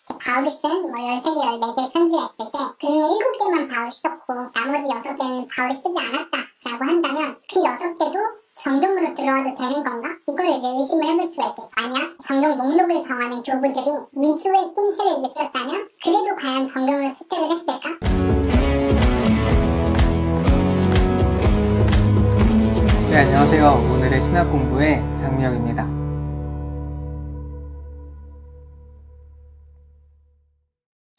바울이 쓴 13개, 14개 편지가 있을 때 그중에 7개만 바울이 썼고 나머지 6개는 바울이 쓰지 않았다라고 한다면 그 6개도 정경으로 들어와도 되는 건가? 이걸 이제 의심을 해볼 수가 있겠죠. 만약 정경 목록을 정하는 교부들이 위조의 낌새를 느꼈다면 그래도 과연 정경을 채택을 했을까? 네, 안녕하세요. 오늘의 신학 공부의 장미혁입니다.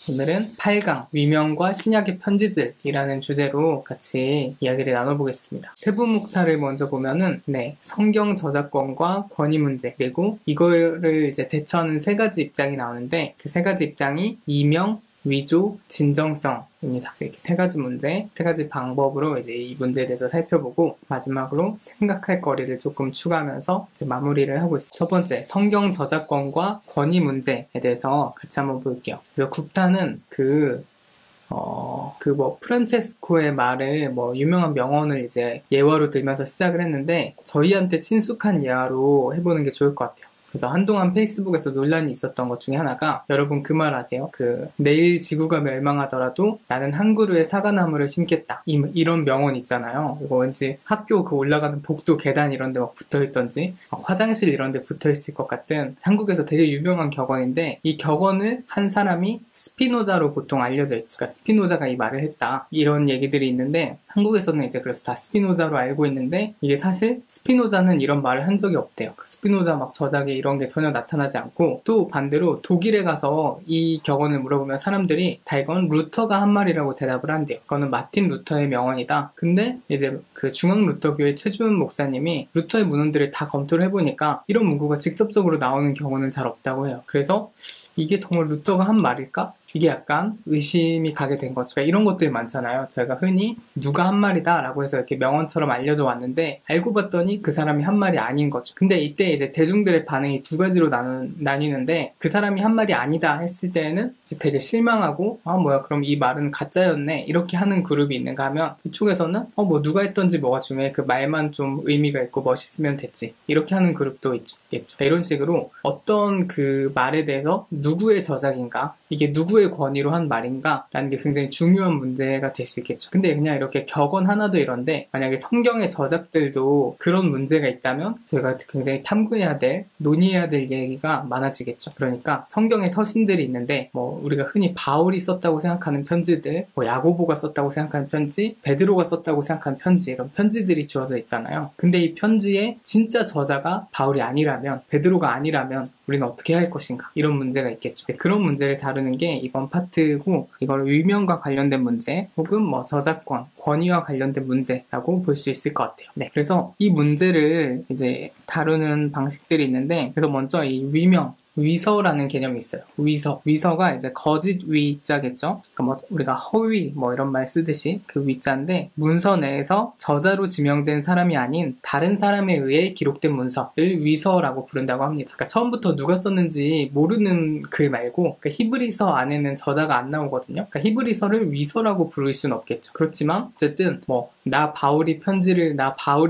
오늘은 8강 위명과 신약의 편지들이라는 주제로 같이 이야기를 나눠보겠습니다. 세부 목차를 먼저 보면은 성경 저작권과 권위 문제, 그리고 이거를 이제 대처하는 세 가지 입장이 나오는데 그 세 가지 입장이 이명, 위조, 진정성입니다. 이렇게 세 가지 문제, 세 가지 방법으로 이제 이 문제에 대해서 살펴보고 마지막으로 생각할 거리를 조금 추가하면서 이제 마무리를 하고 있습니다. 첫 번째, 성경 저작권과 권위 문제에 대해서 같이 한번 볼게요. 그래서 국타는 프란체스코의 말을 유명한 명언을 이제 예화로 들면서 시작을 했는데 저희한테 친숙한 예화로 해보는 게 좋을 것 같아요. 그래서 한동안 페이스북에서 논란이 있었던 것 중에 하나가 여러분 그 말 아세요? 내일 지구가 멸망하더라도 나는 한 그루의 사과나무를 심겠다. 이런 명언 있잖아요. 이거 왠지 학교 올라가는 복도 계단 이런 데 막 붙어있던지 화장실 이런 데 붙어있을 것 같은 한국에서 되게 유명한 격언인데 이 격언을 한 사람이 스피노자로 보통 알려져 있죠. 그러니까 스피노자가 이 말을 했다. 이런 얘기들이 있는데 한국에서는 이제 그래서 다 스피노자로 알고 있는데 이게 사실 스피노자는 이런 말을 한 적이 없대요. 스피노자 저작에 이런 게 전혀 나타나지 않고 또 반대로 독일에 가서 이 격언을 물어보면 사람들이 다 이건 루터가 한 말이라고 대답을 한대요. 그거는 마틴 루터의 명언이다. 근데 이제 그 중앙 루터교의 최주은 목사님이 루터의 문헌들을 다 검토를 해보니까 이런 문구가 직접적으로 나오는 경우는 잘 없다고 해요. 그래서 이게 정말 루터가 한 말일까? 이게 약간 의심이 가게 된 거죠. 그러니까 이런 것들이 많잖아요. 저희가 흔히 누가 한 말이다 라고 해서 이렇게 명언처럼 알려져 왔는데 알고 봤더니 그 사람이 한 말이 아닌 거죠. 근데 이때 이제 대중들의 반응이 두 가지로 나뉘는데 그 사람이 한 말이 아니다 했을 때는 이제 되게 실망하고 그럼 이 말은 가짜였네 이렇게 하는 그룹이 있는가 하면 이쪽에서는 누가 했던지 뭐가 중요해. 그 말만 좀 의미가 있고 멋있으면 됐지. 이렇게 하는 그룹도 있겠죠. 이런 식으로 어떤 그 말에 대해서 누구의 저작인가 이게 누구의 권위로 한 말인가 라는 게 굉장히 중요한 문제가 될 수 있겠죠. 근데 그냥 이렇게 격언 하나도 이런데 만약에 성경의 저작들도 그런 문제가 있다면 저희가 굉장히 탐구해야 될 논의해야 될 얘기가 많아지겠죠. 그러니까 성경의 서신들이 있는데 우리가 흔히 바울이 썼다고 생각하는 편지들 야고보가 썼다고 생각하는 편지, 베드로가 썼다고 생각하는 편지 이런 편지들이 주어져 있잖아요. 근데 이 편지의 진짜 저자가 바울이 아니라면 베드로가 아니라면 우리는 어떻게 할 것인가 이런 문제가 있겠죠. 그런 문제를 다루는 게 이번 파트고 이걸 위명과 관련된 문제 혹은 저작권, 권위와 관련된 문제라고 볼 수 있을 것 같아요. 그래서 이 문제를 이제 다루는 방식들이 있는데 그래서 먼저 이 위명, 위서라는 개념이 있어요. 위서가 이제 거짓 위자겠죠. 그러니까 우리가 허위 이런 말 쓰듯이 그 위자인데 문서 내에서 저자로 지명된 사람이 아닌 다른 사람에 의해 기록된 문서를 위서라고 부른다고 합니다. 그러니까 처음부터 누가 썼는지 모르는 글 말고 히브리서 안에는 저자가 안 나오거든요. 그러니까 히브리서를 위서라고 부를 수는 없겠죠. 그렇지만 어쨌든 나 바울이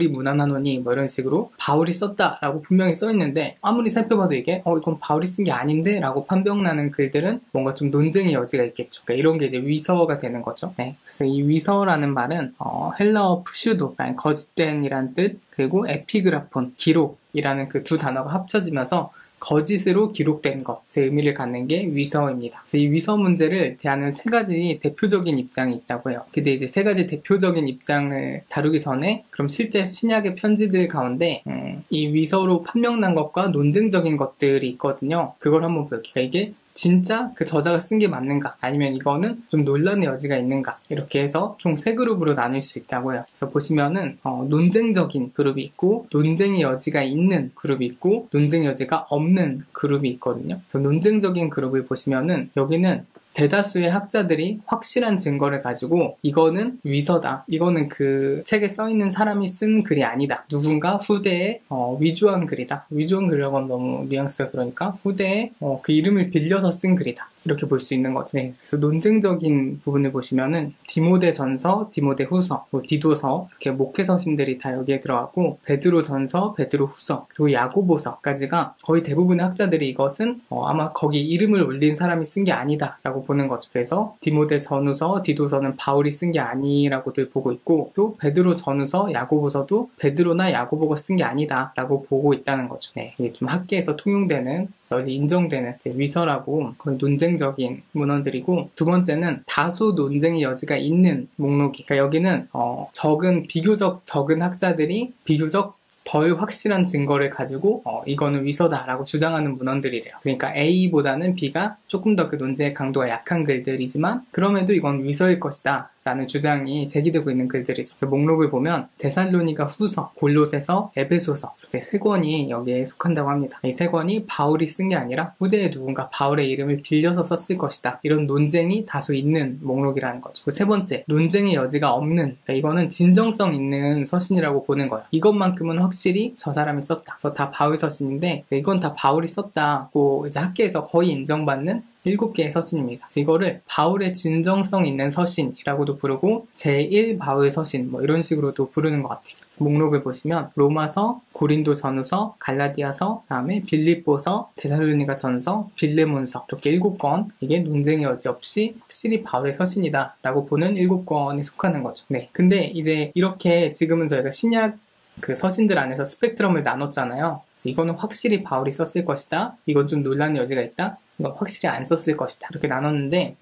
문안하노니 이런 식으로 바울이 썼다라고 분명히 써있는데 아무리 살펴봐도 이게 이건 바울이 쓴 게 아닌데 라고 판명나는 글들은 뭔가 좀 논쟁의 여지가 있겠죠. 그러니까 이런 게 이제 위서가 되는 거죠. 그래서 이 위서라는 말은 헬라어 푸슈도, 거짓된이란 뜻, 그리고 에피그라폰, 기록이라는 그 두 단어가 합쳐지면서 거짓으로 기록된 것의 의미를 갖는 게 위서입니다. 그래서 이 위서 문제를 대하는 세 가지 대표적인 입장이 있다고 해요. 근데 이제 세 가지 대표적인 입장을 다루기 전에 그럼 실제 신약의 편지들 가운데 이 위서로 판명난 것과 논쟁적인 것들이 있거든요. 그걸 한번 볼게요. 이게 진짜 그 저자가 쓴 게 맞는가 아니면 이거는 좀 논란의 여지가 있는가 이렇게 해서 총 세 그룹으로 나눌 수 있다고 해요. 그래서 보시면은 논쟁적인 그룹이 있고 논쟁의 여지가 있는 그룹이 있고 논쟁의 여지가 없는 그룹이 있거든요. 그래서 논쟁적인 그룹을 보시면은 여기는 대다수의 학자들이 확실한 증거를 가지고 이거는 위서다. 이거는 그 책에 써있는 사람이 쓴 글이 아니다. 누군가 후대에 위조한 글이다. 위조한 글이라고 하면 너무 뉘앙스가 그러니까 후대에 그 이름을 빌려서 쓴 글이다. 이렇게 볼 수 있는 거죠. 네, 그래서 논증적인 부분을 보시면은 디모데 전서, 디모데 후서, 디도서 이렇게 목회서신들이 다 여기에 들어가고 베드로 전서, 베드로 후서, 그리고 야고보서까지가 거의 대부분의 학자들이 이것은 아마 거기 이름을 올린 사람이 쓴 게 아니다라고 보는 거죠. 그래서 디모데 전후서, 디도서는 바울이 쓴 게 아니라고들 보고 있고 또 베드로 전후서, 야고보서도 베드로나 야고보가 쓴 게 아니다라고 보고 있다는 거죠. 네, 이게 좀 학계에서 통용되는 널리 인정되는 위서라고 거의 논쟁적인 문헌들이고 두 번째는 다소 논쟁의 여지가 있는 목록이 그러니까 여기는 비교적 적은 학자들이 비교적 덜 확실한 증거를 가지고 이거는 위서다라고 주장하는 문헌들이래요. 그러니까 A보다는 B가 조금 더 그 논쟁의 강도가 약한 글들이지만 그럼에도 이건 위서일 것이다 라는 주장이 제기되고 있는 글들이죠. 그래서 목록을 보면 데살로니가 후서, 골로새서, 에베소서 이렇게 세 권이 여기에 속한다고 합니다. 이 세 권이 바울이 쓴 게 아니라 후대에 누군가 바울의 이름을 빌려서 썼을 것이다. 이런 논쟁이 다소 있는 목록이라는 거죠. 세 번째, 논쟁의 여지가 없는 그러니까 이거는 진정성 있는 서신이라고 보는 거예요. 이것만큼은 확실히 저 사람이 썼다. 그래서 다 바울 서신인데 이건 다 바울이 썼다고 이제 학계에서 거의 인정받는 7개의 서신입니다. 그래서 이거를 바울의 진정성 있는 서신이라고도 부르고 제1 바울 서신 이런 식으로도 부르는 것 같아요. 목록을 보시면 로마서, 고린도 전후서, 갈라디아서, 그다음에 빌립보서, 데살로니가 전서, 빌레몬서 이렇게 7권 이게 논쟁의 여지 없이 확실히 바울의 서신이다 라고 보는 7권에 속하는 거죠. 네, 근데 이제 이렇게 지금은 저희가 신약 그 서신들 안에서 스펙트럼을 나눴잖아요. 그래서 이거는 확실히 바울이 썼을 것이다. 이건 좀 논란의 여지가 있다. 이건 확실히 안 썼을 것이다. 이렇게 나눴는데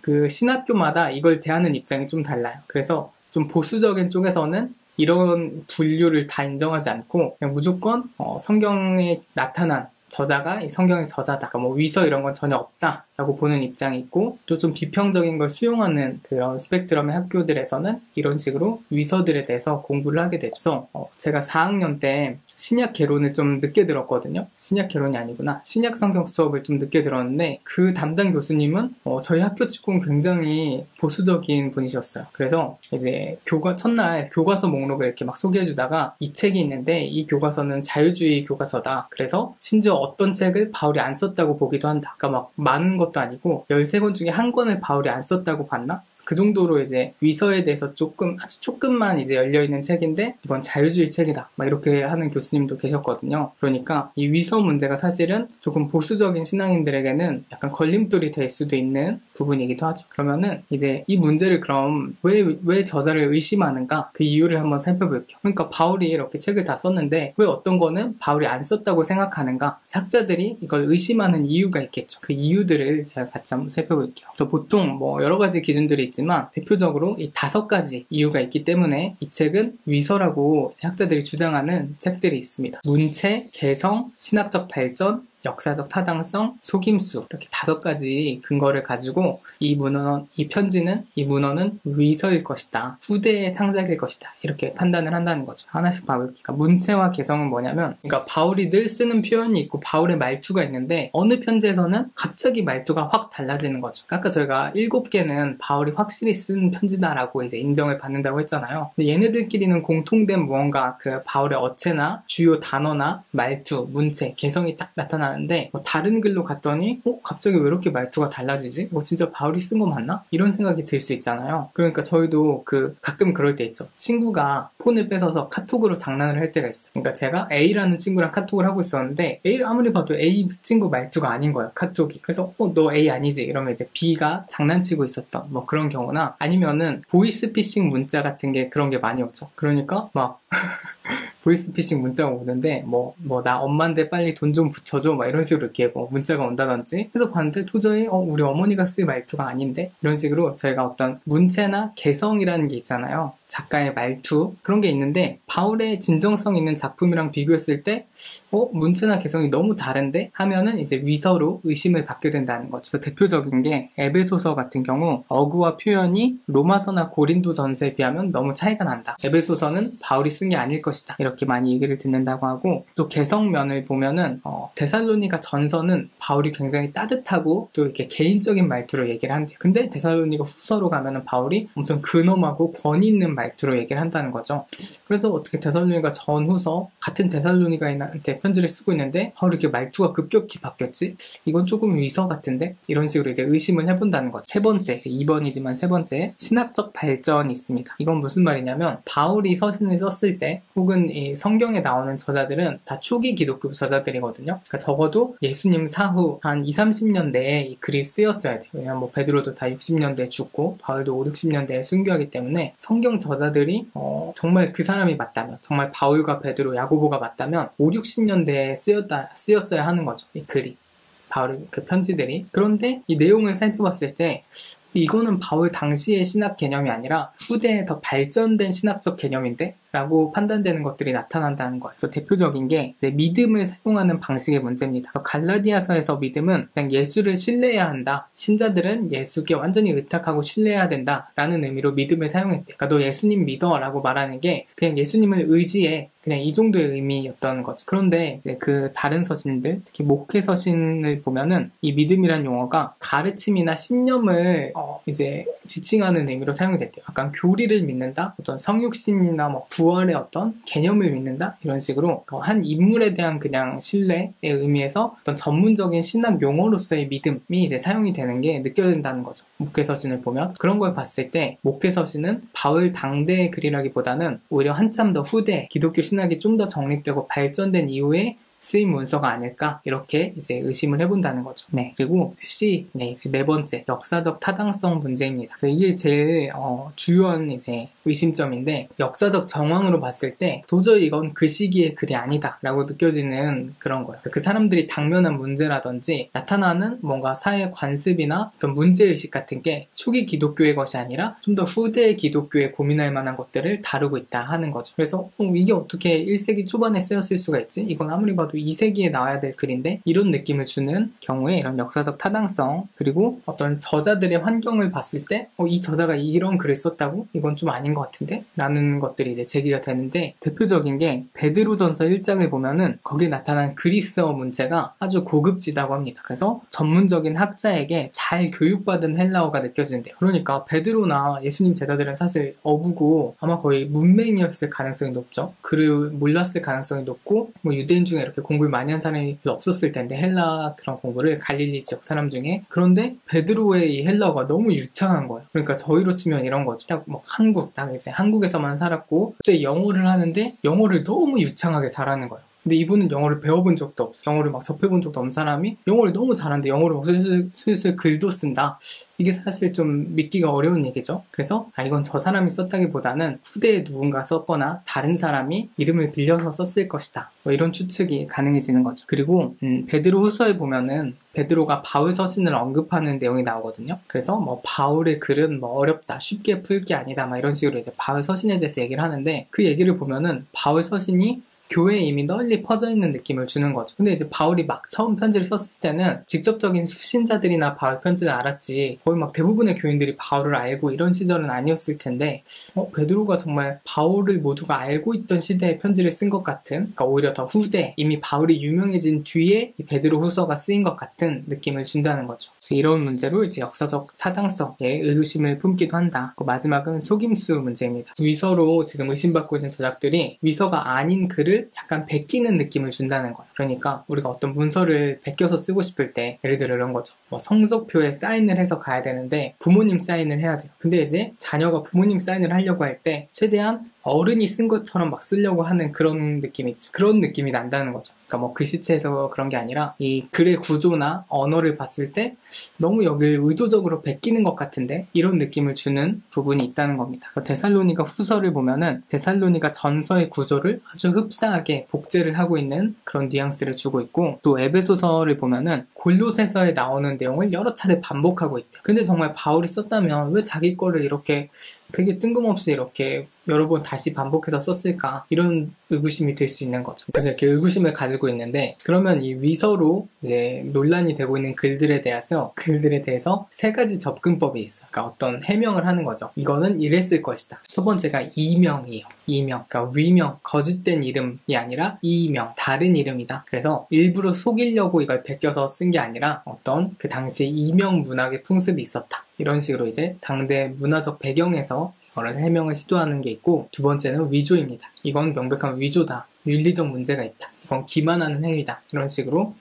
그 신학교마다 이걸 대하는 입장이 좀 달라요. 그래서 좀 보수적인 쪽에서는 이런 분류를 다 인정하지 않고 그냥 무조건 성경에 나타난 저자가 이 성경의 저자다. 그러니까 위서 이런 건 전혀 없다라고 보는 입장이 있고 또 좀 비평적인 걸 수용하는 그런 스펙트럼의 학교들에서는 이런 식으로 위서들에 대해서 공부를 하게 되죠. 제가 4학년 때 신약 개론을 좀 늦게 들었거든요. 신약 개론이 아니구나. 신약 성경 수업을 좀 늦게 들었는데 그 담당 교수님은 저희 학교 치고는 굉장히 보수적인 분이셨어요. 그래서 이제 첫날 교과서 목록을 이렇게 막 소개해주다가 이 책이 있는데 이 교과서는 자유주의 교과서다. 그래서 심지어 어떤 책을 바울이 안 썼다고 보기도 한다. 그러니까 막 많은 것도 아니고 13권 중에 한 권을 바울이 안 썼다고 봤나? 그 정도로 이제 위서에 대해서 아주 조금만 이제 열려있는 책인데 이건 자유주의 책이다. 막 이렇게 하는 교수님도 계셨거든요. 그러니까 이 위서 문제가 사실은 조금 보수적인 신앙인들에게는 약간 걸림돌이 될 수도 있는 부분이기도 하죠. 그러면은 이제 이 문제를 그럼 왜 저자를 의심하는가? 그 이유를 한번 살펴볼게요. 그러니까 바울이 이렇게 책을 다 썼는데 왜 어떤 거는 바울이 안 썼다고 생각하는가? 학자들이 이걸 의심하는 이유가 있겠죠. 그 이유들을 제가 같이 한번 살펴볼게요. 그래서 보통 여러 가지 기준들이 있지만 대표적으로 이 5가지 이유가 있기 때문에 이 책은 위서라고 학자들이 주장하는 책들이 있습니다. 문체, 개성, 신학적 발전, 역사적 타당성, 속임수 이렇게 5가지 근거를 가지고 이 편지는 이 문헌은 위서일 것이다. 후대의 창작일 것이다. 이렇게 판단을 한다는 거죠. 하나씩 봐볼게요. 그러니까 문체와 개성은 뭐냐면 그러니까 바울이 늘 쓰는 표현이 있고 바울의 말투가 있는데 어느 편지에서는 갑자기 말투가 확 달라지는 거죠. 아까 저희가 7개는 바울이 확실히 쓴 편지다라고 이제 인정을 받는다고 했잖아요. 근데 얘네들끼리는 공통된 무언가 그 바울의 어체나 주요 단어나 말투, 문체, 개성이 딱 나타나는데 다른 글로 갔더니 갑자기 왜 이렇게 말투가 달라지지? 진짜 바울이 쓴 거 맞나? 이런 생각이 들 수 있잖아요. 그러니까 저희도 가끔 그럴 때 있죠. 친구가 폰을 뺏어서 카톡으로 장난을 할 때가 있어요. 그러니까 제가 A라는 친구랑 카톡을 하고 있었는데 A를 아무리 봐도 A 친구 말투가 아닌 거예요. 카톡이. 그래서 너 A 아니지? 이러면 이제 B가 장난치고 있었던 그런 경우나 아니면은 보이스피싱 문자 같은 게 그런 게 많이 오죠. 그러니까 막 보이스피싱 문자가 오는데 나 엄마인데 빨리 돈 좀 붙여줘 막 이런 식으로 이렇게 문자가 온다든지 해서 봤는데 도저히 우리 어머니가 쓸 말투가 아닌데 이런 식으로 저희가 어떤 문체나 개성이라는 게 있잖아요. 작가의 말투 그런 게 있는데 바울의 진정성 있는 작품이랑 비교했을 때 문체나 개성이 너무 다른데 하면은 이제 위서로 의심을 받게 된다는 거죠. 대표적인 게 에베소서 같은 경우 어구와 표현이 로마서나 고린도전서에 비하면 너무 차이가 난다. 에베소서는 바울이 쓴 게 아닐 것이다. 이렇게 많이 얘기를 듣는다고 하고 또 개성면을 보면은 데살로니가 전서는 바울이 굉장히 따뜻하고 또 이렇게 개인적인 말투로 얘기를 한대요. 근데 데살로니가 후서로 가면은 바울이 엄청 근엄하고 권위 있는 말투로 얘기를 한다는 거죠. 그래서 어떻게 데살로니가 전후서 같은 데살로니가인한테 편지를 쓰고 있는데 바울이 이렇게 말투가 급격히 바뀌었지? 이건 조금 위서 같은데? 이런 식으로 이제 의심을 해본다는 거죠. 세 번째, 2번이지만 세 번째, 신학적 발전이 있습니다. 이건 무슨 말이냐면 바울이 서신을 썼을 때 혹은 이 성경에 나오는 저자들은 다 초기 기독교 저자들이거든요. 그러니까 적어도 예수님 사후 한 20, 30년 내에 이 글이 쓰였어야 돼요. 왜냐면 뭐 베드로도 다 60년대에 죽고 바울도 5, 60년대에 순교하기 때문에 성경 저자들이 정말 그 사람이 맞다면 정말 바울과 베드로, 야고보가 맞다면 5, 60년대에 쓰였어야 하는 거죠. 이 글이. 바울의 그 편지들이. 그런데 이 내용을 살펴봤을 때 이거는 바울 당시의 신학 개념이 아니라 후대에 더 발전된 신학적 개념인데? 라고 판단되는 것들이 나타난다는 거예요. 그래서 대표적인 게 이제 믿음을 사용하는 방식의 문제입니다. 그래서 갈라디아서에서 믿음은 그냥 예수를 신뢰해야 한다. 신자들은 예수께 완전히 의탁하고 신뢰해야 된다. 라는 의미로 믿음을 사용했대요. 그러니까 너 예수님 믿어 라고 말하는 게 그냥 예수님을 의지해. 그냥 이 정도의 의미였던 거죠. 그런데 이제 그 다른 서신들, 특히 목회 서신을 보면은 이 믿음이란 용어가 가르침이나 신념을 이제 지칭하는 의미로 사용이 됐대요. 약간 교리를 믿는다, 어떤 성육신이나 뭐 부활의 어떤 개념을 믿는다 이런 식으로 한 인물에 대한 그냥 신뢰의 의미에서 어떤 전문적인 신학 용어로서의 믿음이 이제 사용이 되는 게 느껴진다는 거죠. 목회 서신을 보면 그런 걸 봤을 때 목회 서신은 바울 당대의 글이라기보다는 오히려 한참 더 후대 기독교 신학이 좀 더 정립되고 발전된 이후에 쓰인 문서가 아닐까 이렇게 이제 의심을 해본다는 거죠. 네, 그리고 이제 네 번째 역사적 타당성 문제입니다. 그래서 이게 제일 주요한 이제 의심점인데 역사적 정황으로 봤을 때 도저히 이건 그 시기의 글이 아니다라고 느껴지는 그런 거예요. 그 사람들이 당면한 문제라든지 나타나는 뭔가 사회 관습이나 어떤 문제의식 같은 게 초기 기독교의 것이 아니라 좀 더 후대 기독교에 고민할 만한 것들을 다루고 있다 하는 거죠. 그래서 이게 어떻게 1세기 초반에 쓰였을 수가 있지? 이건 아무리 봐도 2세기에 나와야 될 글인데 이런 느낌을 주는 경우에 이런 역사적 타당성 그리고 어떤 저자들의 환경을 봤을 때 이 저자가 이런 글을 썼다고? 이건 좀 아닌 것 같은데? 라는 것들이 이제 제기가 되는데 대표적인 게 베드로전서 1장을 보면은 거기에 나타난 그리스어 문체가 아주 고급지다고 합니다. 그래서 전문적인 학자에게 잘 교육받은 헬라어가 느껴지는데요. 그러니까 베드로나 예수님 제자들은 사실 어부고 아마 거의 문맹이었을 가능성이 높죠. 글을 몰랐을 가능성이 높고 뭐 유대인 중에 이렇게 공부를 많이 한 사람이 별로 없었을 텐데 헬라 그런 공부를 갈릴리 지역 사람 중에 그런데 베드로의 이 헬라어가 너무 유창한 거예요. 그러니까 저희로 치면 이런 거죠. 딱 뭐 딱 이제 한국에서만 살았고 갑자기 영어를 하는데 영어를 너무 유창하게 잘하는 거예요. 근데 이분은 영어를 배워본 적도 없어. 영어를 막 접해본 적도 없는 사람이 영어를 너무 잘하는데 영어를 막 슬슬 글도 쓴다. 이게 사실 좀 믿기가 어려운 얘기죠. 그래서 이건 저 사람이 썼다기보다는 후대에 누군가 썼거나 다른 사람이 이름을 빌려서 썼을 것이다. 뭐 이런 추측이 가능해지는 거죠. 그리고 베드로 후서에 보면은 베드로가 바울 서신을 언급하는 내용이 나오거든요. 그래서 뭐 바울의 글은 뭐 어렵다, 쉽게 풀 게 아니다, 막 이런 식으로 이제 바울 서신에 대해서 얘기를 하는데 그 얘기를 보면은 바울 서신이 교회에 이미 널리 퍼져 있는 느낌을 주는 거죠. 근데 이제 바울이 막 처음 편지를 썼을 때는 직접적인 수신자들이나 바울 편지를 알았지 거의 막 대부분의 교인들이 바울을 알고 이런 시절은 아니었을 텐데 베드로가 정말 바울을 모두가 알고 있던 시대에 편지를 쓴 것 같은 그러니까 오히려 더 후대 이미 바울이 유명해진 뒤에 이 베드로 후서가 쓰인 것 같은 느낌을 준다는 거죠. 그래서 이런 문제로 이제 역사적 타당성에 의구심을 품기도 한다. 마지막은 속임수 문제입니다. 위서로 지금 의심받고 있는 저작들이 위서가 아닌 글을 약간 베끼는 느낌을 준다는 거예요. 그러니까 우리가 어떤 문서를 베껴서 쓰고 싶을 때 예를 들어 이런 거죠. 뭐 성적표에 사인을 해서 가야 되는데 부모님 사인을 해야 돼요. 근데 이제 자녀가 부모님 사인을 하려고 할 때 최대한 어른이 쓴 것처럼 막 쓰려고 하는 그런 느낌이 있죠. 그런 느낌이 난다는 거죠. 그러니까 뭐 글씨체에서 그런 게 아니라 이 글의 구조나 언어를 봤을 때 너무 여길 의도적으로 베끼는 것 같은데 이런 느낌을 주는 부분이 있다는 겁니다. 데살로니가 후서를 보면은 데살로니가 전서의 구조를 아주 흡사하게 복제를 하고 있는 그런 뉘앙스를 주고 있고, 또 에베소서를 보면은 골로새서에 나오는 내용을 여러 차례 반복하고 있대요. 근데 정말 바울이 썼다면 왜 자기 거를 이렇게 되게 뜬금없이 이렇게 여러 번 다시 반복해서 썼을까? 이런 의구심이 들 수 있는 거죠. 그래서 이렇게 의구심을 가지고 있는데, 그러면 이 위서로 이제 논란이 되고 있는 글들에 대해서 세 가지 접근법이 있어요. 그러니까 어떤 해명을 하는 거죠. 이거는 이랬을 것이다. 첫 번째가 이명이에요. 이명. 그러니까 위명, 거짓된 이름이 아니라 이명, 다른 이름이다. 그래서 일부러 속이려고 이걸 베껴서 쓴 게 아니라 어떤 그 당시 이명 문학의 풍습이 있었다. 이런 식으로 이제 당대 문화적 배경에서 이거를 해명을 시도하는 게 있고, 두 번째는 위조입니다. 이건 명백한 위조다. 윤리적 문제가 있다. 이건 기만하는 행위다. 이런 식으로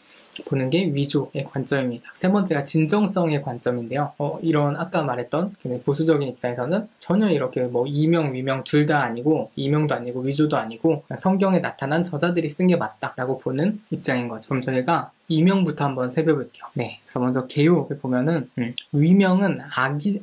보는 게 위조의 관점입니다. 세 번째가 진정성의 관점인데요. 이런 아까 말했던 보수적인 입장에서는 전혀 이렇게 뭐 이명, 위명 둘 다 아니고, 이명도 아니고 위조도 아니고 성경에 나타난 저자들이 쓴 게 맞다라고 보는 입장인 거죠. 그럼 저희가 이명부터 한번 살펴볼게요. 네. 그래서 먼저 개요를 보면은, 위명은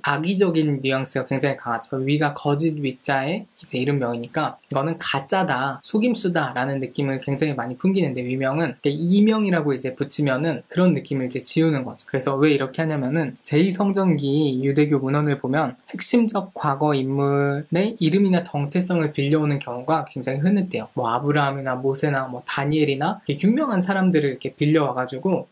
악의적인 뉘앙스가 굉장히 강하죠. 위가 거짓 위자의 이제 이름명이니까, 이거는 가짜다, 속임수다, 라는 느낌을 굉장히 많이 풍기는데, 위명은, 이명이라고 이제 붙이면은 그런 느낌을 이제 지우는 거죠. 그래서 왜 이렇게 하냐면은, 제2성전기 유대교 문헌을 보면, 핵심적 과거 인물의 이름이나 정체성을 빌려오는 경우가 굉장히 흔했대요. 뭐, 아브라함이나 모세나 뭐, 다니엘이나, 유명한 사람들을 이렇게 빌려와가지고,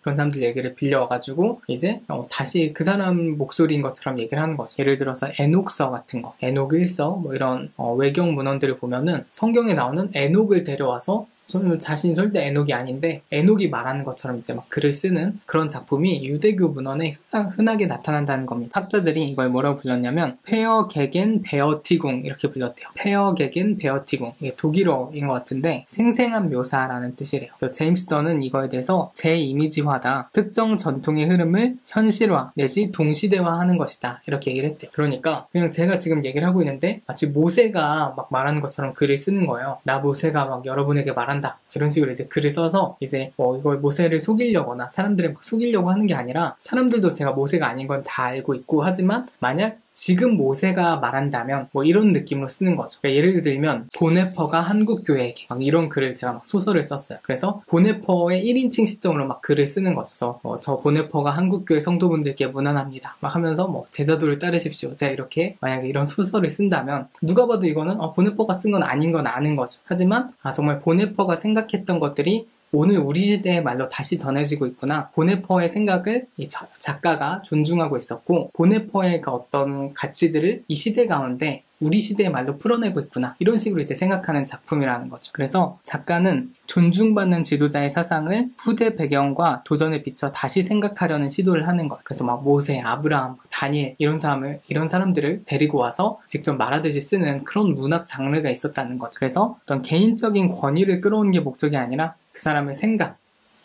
그런 사람들 얘기를 빌려와가지고 이제 다시 그 사람 목소리인 것처럼 얘기를 하는 거죠. 예를 들어서 에녹서 같은 거, 에녹 1서 뭐 이런 외경 문헌들을 보면은 성경에 나오는 에녹을 데려와서 저는 자신이 절대 에녹이 아닌데 에녹이 말하는 것처럼 이제 막 글을 쓰는 그런 작품이 유대교 문헌에 흔하게 나타난다는 겁니다. 학자들이 이걸 뭐라고 불렀냐면 페어게겐 베어티궁 이렇게 불렀대요. 페어게겐 베어티궁, 이게 독일어인 것 같은데 생생한 묘사라는 뜻이래요. 그래서 제임스 던은 이거에 대해서 재이미지화다, 특정 전통의 흐름을 현실화 내지 동시대화하는 것이다, 이렇게 얘기를 했대요. 그러니까 그냥 제가 지금 얘기를 하고 있는데 마치 모세가 막 말하는 것처럼 글을 쓰는 거예요. 나 모세가 막 여러분에게 말한다, 이런 식으로 이제 글을 써서 이제 이걸 모세를 속이려거나 사람들을 막 속이려고 하는 게 아니라, 사람들도 제가 모세가 아닌 건 다 알고 있고, 하지만 만약 지금 모세가 말한다면 뭐 이런 느낌으로 쓰는 거죠. 그러니까 예를 들면 보네퍼가 한국교회에게 막 이런 글을 제가 막 소설을 썼어요. 그래서 보네퍼의 1인칭 시점으로 막 글을 쓰는 거죠. 그래서 저 보네퍼가 한국교회 성도분들께 문안합니다 막 하면서 뭐 제자도를 따르십시오, 제가 이렇게 만약에 이런 소설을 쓴다면 누가 봐도 이거는 보네퍼가 쓴 건 아닌 건 아는 거죠. 하지만 정말 보네퍼가 생각했던 것들이 오늘 우리 시대의 말로 다시 전해지고 있구나. 보네퍼의 생각을 이 작가가 존중하고 있었고, 보네퍼의 그 어떤 가치들을 이 시대 가운데 우리 시대의 말로 풀어내고 있구나, 이런 식으로 이제 생각하는 작품이라는 거죠. 그래서 작가는 존중받는 지도자의 사상을 후대 배경과 도전에 비춰 다시 생각하려는 시도를 하는 거예요. 그래서 막 모세, 아브라함, 다니엘 이런 사람들을 데리고 와서 직접 말하듯이 쓰는 그런 문학 장르가 있었다는 거죠. 그래서 어떤 개인적인 권위를 끌어오는 게 목적이 아니라 그 사람의 생각,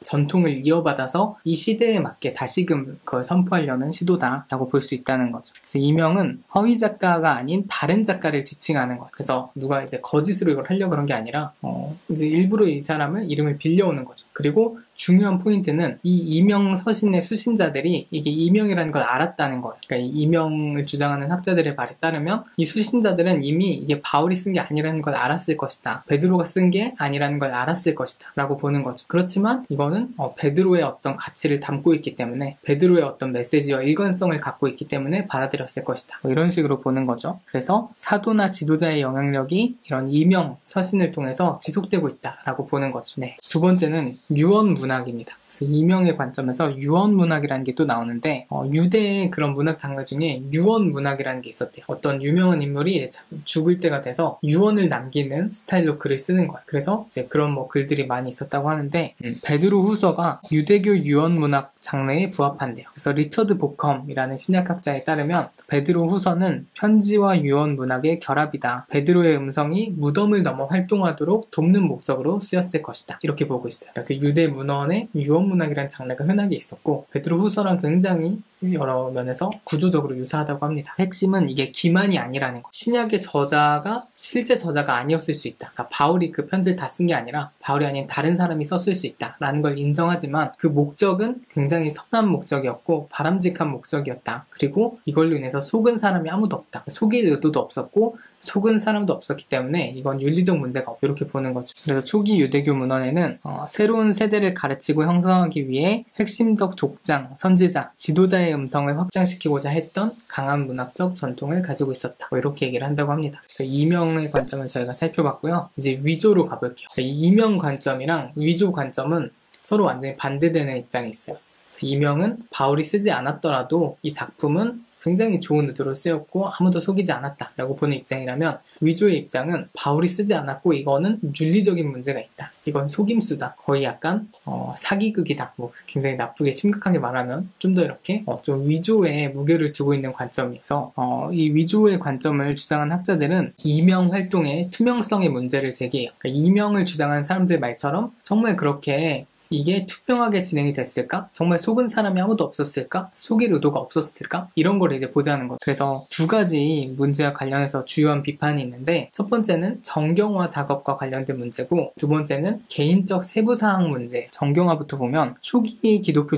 전통을 이어받아서 이 시대에 맞게 다시금 그걸 선포하려는 시도다라고 볼 수 있다는 거죠. 그래서 이명은 허위 작가가 아닌 다른 작가를 지칭하는 거예요. 그래서 누가 이제 거짓으로 이걸 하려고 그런 게 아니라 이제 일부러 이 사람을 이름을 빌려오는 거죠. 그리고 중요한 포인트는 이 이명 서신의 수신자들이 이게 이명이라는 걸 알았다는 거예요. 그러니까 이 이명을 주장하는 학자들의 말에 따르면 이 수신자들은 이미 이게 바울이 쓴 게 아니라는 걸 알았을 것이다, 베드로가 쓴 게 아니라는 걸 알았을 것이다 라고 보는 거죠. 그렇지만 이거는 베드로의 어떤 가치를 담고 있기 때문에, 베드로의 어떤 메시지와 일관성을 갖고 있기 때문에 받아들였을 것이다, 뭐 이런 식으로 보는 거죠. 그래서 사도나 지도자의 영향력이 이런 이명 서신을 통해서 지속되고 있다라고 보는 거죠. 네. 두 번째는 유언 문학입니다. 그래서 이명의 관점에서 유언 문학이라는 게 또 나오는데, 유대의 그런 문학 장르 중에 유언 문학이라는 게 있었대요. 어떤 유명한 인물이 죽을 때가 돼서 유언을 남기는 스타일로 글을 쓰는 거예요. 그래서 이제 그런 뭐 글들이 많이 있었다고 하는데, 베드로 후서가 유대교 유언 문학 장르에 부합한대요. 그래서 리처드 보컴이라는 신약학자에 따르면 베드로 후서는 편지와 유언 문학의 결합이다, 베드로의 음성이 무덤을 넘어 활동하도록 돕는 목적으로 쓰였을 것이다, 이렇게 보고 있어요. 그러니까 그 유대 문헌에 유언 문학이라는 장르가 흔하게 있었고, 베드로 후서랑 굉장히 여러 면에서 구조적으로 유사하다고 합니다. 핵심은 이게 기만이 아니라는 거. 신약의 저자가 실제 저자가 아니었을 수 있다. 그러니까 바울이 그 편지를 다 쓴 게 아니라 바울이 아닌 다른 사람이 썼을 수 있다라는 걸 인정하지만 그 목적은 굉장히 선한 목적이었고 바람직한 목적이었다. 그리고 이걸로 인해서 속은 사람이 아무도 없다. 속일 의도도 없었고 속은 사람도 없었기 때문에 이건 윤리적 문제가 없다. 이렇게 보는 거죠. 그래서 초기 유대교 문헌에는 새로운 세대를 가르치고 형성하기 위해 핵심적 족장, 선지자, 지도자의 음성을 확장시키고자 했던 강한 문학적 전통을 가지고 있었다. 이렇게 얘기를 한다고 합니다. 그래서 이명의 관점을 저희가 살펴봤고요. 이제 위조로 가볼게요. 이 이명 관점이랑 위조 관점은 서로 완전히 반대되는 입장이 있어요. 그래서 이명은 바울이 쓰지 않았더라도 이 작품은 굉장히 좋은 의도로 쓰였고 아무도 속이지 않았다라고 보는 입장이라면 위조의 입장은 바울이 쓰지 않았고 이거는 윤리적인 문제가 있다. 이건 속임수다. 거의 약간 사기극이다. 뭐 굉장히 나쁘게 심각하게 말하면 좀 더 이렇게 좀 위조에 무게를 두고 있는 관점에서 이 위조의 관점을 주장한 학자들은 이명 활동의 투명성의 문제를 제기해요. 그러니까 이명을 주장하는 사람들 말처럼 정말 그렇게 이게 투명하게 진행이 됐을까? 정말 속은 사람이 아무도 없었을까? 속일 의도가 없었을까? 이런 걸 이제 보자는 거죠. 그래서 두 가지 문제와 관련해서 주요한 비판이 있는데 첫 번째는 정경화 작업과 관련된 문제고 두 번째는 개인적 세부사항 문제. 정경화부터 보면 초기 기독교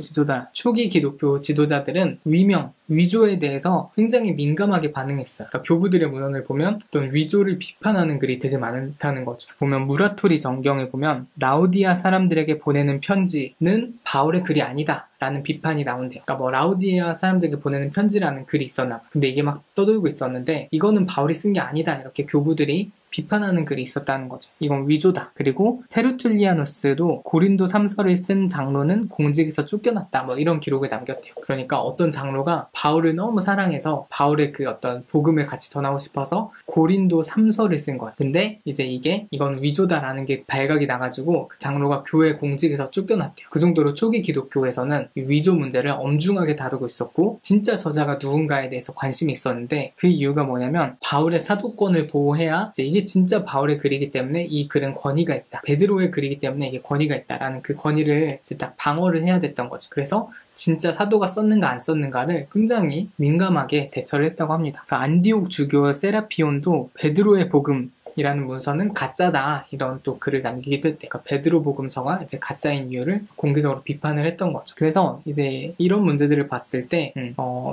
지도자들은 위명, 위조에 대해서 굉장히 민감하게 반응했어요. 그러니까 교부들의 문헌을 보면 어떤 위조를 비판하는 글이 되게 많다는 거죠. 보면 무라토리 정경에 보면 라우디아 사람들에게 보내는 편지는 바울의 글이 아니다 라는 비판이 나온대요. 그러니까 뭐 라우디아 사람들에게 보내는 편지라는 글이 있었나 봐. 근데 이게 막 떠돌고 있었는데 이거는 바울이 쓴 게 아니다 이렇게 교부들이 비판하는 글이 있었다는 거죠. 이건 위조다. 그리고 테르툴리아누스도 고린도 3서를 쓴 장로는 공직에서 쫓겨났다. 뭐 이런 기록을 남겼대요. 그러니까 어떤 장로가 바울을 너무 사랑해서 바울의 그 어떤 복음을 같이 전하고 싶어서 고린도 3서를 쓴 거야. 근데 이제 이건 위조다라는 게 발각이 나가지고 그 장로가 교회 공직에서 쫓겨났대요. 그 정도로 초기 기독교에서는 이 위조 문제를 엄중하게 다루고 있었고 진짜 저자가 누군가에 대해서 관심이 있었는데 그 이유가 뭐냐면 바울의 사도권을 보호해야 이제 이게 진짜 바울의 글이기 때문에 이 글은 권위가 있다. 베드로의 글이기 때문에 이게 권위가 있다라는 그 권위를 이제 딱 방어를 해야 됐던 거죠. 그래서 진짜 사도가 썼는가 안 썼는가를 굉장히 민감하게 대처를 했다고 합니다. 그래서 안디옥 주교 세라피온도 베드로의 복음 이라는 문서는 가짜다 이런 또 글을 남기기도 했대. 그러니까 베드로 복음서가 이제 가짜인 이유를 공개적으로 비판을 했던 거죠. 그래서 이제 이런 문제들을 봤을 때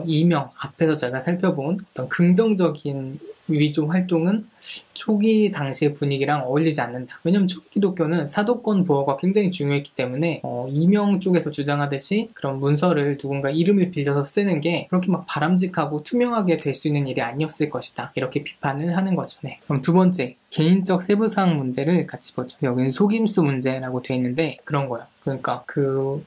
이명 앞에서 저희가 살펴본 어떤 긍정적인 위조 활동은 초기 당시의 분위기랑 어울리지 않는다. 왜냐면 초기 기독교는 사도권 보호가 굉장히 중요했기 때문에 이명 쪽에서 주장하듯이 그런 문서를 누군가 이름을 빌려서 쓰는 게 그렇게 막 바람직하고 투명하게 될 수 있는 일이 아니었을 것이다. 이렇게 비판을 하는 거죠. 네. 그럼 두 번째, 개인적 세부사항 문제를 같이 보죠. 여기는 속임수 문제라고 되어 있는데 그런 거예요. 그러니까